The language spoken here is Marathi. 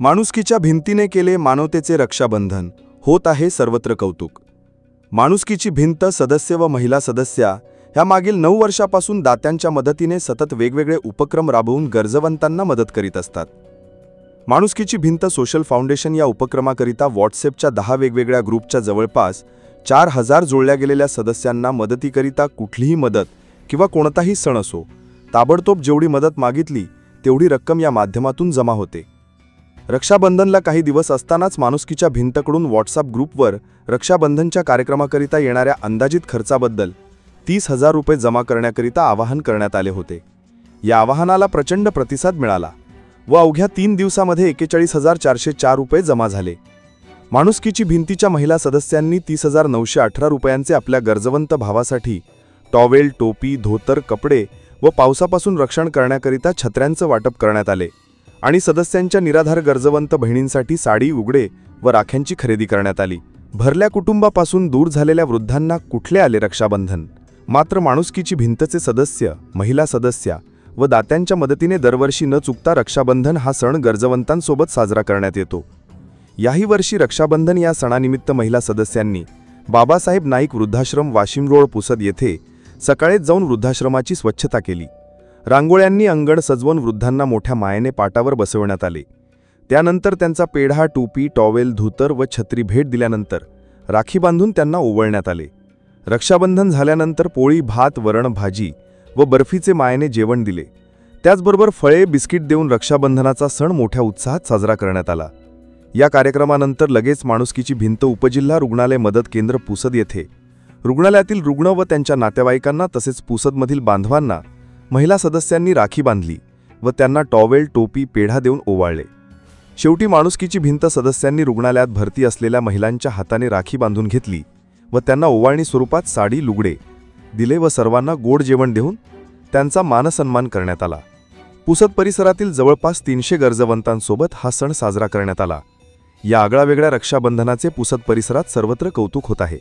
माणुसकीच्या भिंतीने केले मानवतेचे रक्षाबंधन, होत आहे सर्वत्र कौतुक। माणुसकीची भिंत सदस्य व महिला सदस्या ह्या मागील 9 वर्षापासून दात्यांच्या मदतीने सतत वेगवेगळे उपक्रम राबवून गरजवंतांना मदत करीत असतात। माणुसकीची भिंत सोशल फाउंडेशन या उपक्रमाकरिता व्हॉट्सॲपच्या 10 वेगवेगळ्या ग्रुपच्या जवळपास 4000 जोडल्या गेलेल्या सदस्यांना मदतीकरिता कुठलीही मदत किंवा कोणताही सण असो, ताबडतोब जेवढी मदत मागितली तेवढी रक्कम या माध्यमातून जमा होते। रक्षाबंधनला काही दिवस असतानाच माणुसकीच्या भिंतकडून व्हॉट्सॲप ग्रुपवर रक्षाबंधनच्या कार्यक्रमाकरिता येणाऱ्या अंदाजित खर्चाबद्दल 30,000 रुपये जमा करण्याकरिता आवाहन करण्यात आले होते। या आवाहनाला प्रचंड प्रतिसाद मिळाला व अवघ्या 3 दिवसांमध्ये 41,404 रुपये जमा झाले। माणुसकीची भिंतीच्या महिला सदस्यांनी 30,918 रुपयांचे आपल्या गरजवंत भावासाठी टॉवेल, टोपी, धोतर, कपडे व पावसापासून रक्षण करण्याकरिता छत्र्यांचं वाटप करण्यात आले आणि सदस्यांच्या निराधार गरजवंत बहिणींसाठी साडी, उघडे व राख्यांची खरेदी करण्यात आली। भरल्या कुटुंबापासून दूर झालेल्या वृद्धांना कुठले आले रक्षाबंधन? मात्र माणुसकीची भिंतचे सदस्य, महिला सदस्या व दात्यांच्या मदतीने दरवर्षी न चुकता रक्षाबंधन हा सण गरजवंतांसोबत साजरा करण्यात येतो। याही वर्षी रक्षाबंधन या सणानिमित्त महिला सदस्यांनी बाबासाहेब नाईक वृद्धाश्रम, वाशिम रोड, पुसद येथे सकाळीच जाऊन वृद्धाश्रमाची स्वच्छता केली। रांगोळ्यांनी अंगण सजवून वृद्धांना मोठ्या मायेने पाटावर बसवण्यात आले। त्यानंतर त्यांचा पेढा, टोपी, टॉवेल, धोतर व छत्री भेट दिल्यानंतर राखी बांधून त्यांना ओवाळण्यात आले। रक्षाबंधन झाल्यानंतर पोळी, भात, वरण, भाजी व बर्फीचे मायेने जेवण दिले। त्याचबरोबर फळे, बिस्किट देऊन रक्षाबंधनाचा सण मोठ्या उत्साहात साजरा करण्यात आला। या कार्यक्रमानंतर लगेच माणुसकीची भिंत उपजिल्हा रुग्णालय मदत केंद्र पुसद येथे रुग्णालयातील रुग्ण व त्यांच्या नातेवाईकांना तसेच पुसदमधील बांधवांना महिला सदस्यांनी राखी बांधली व त्यांना टॉवेल, टोपी, पेढा देऊन ओवाळले। शेवटी माणुसकीची भिंत सदस्यांनी रुग्णालयात भरती असलेल्या महिलांच्या हाताने राखी बांधून घेतली व त्यांना ओवाळणी स्वरूपात साडी, लुगडे दिले व सर्वांना गोड जेवण देऊन त्यांचा मानसन्मान करण्यात आला। पुसद परिसरातील जवळपास 300 गरजवंतांसोबत हा सण साजरा करण्यात आला। या आगळावेगळ्या रक्षाबंधनाचे पुसद परिसरात सर्वत्र कौतुक होत आहे।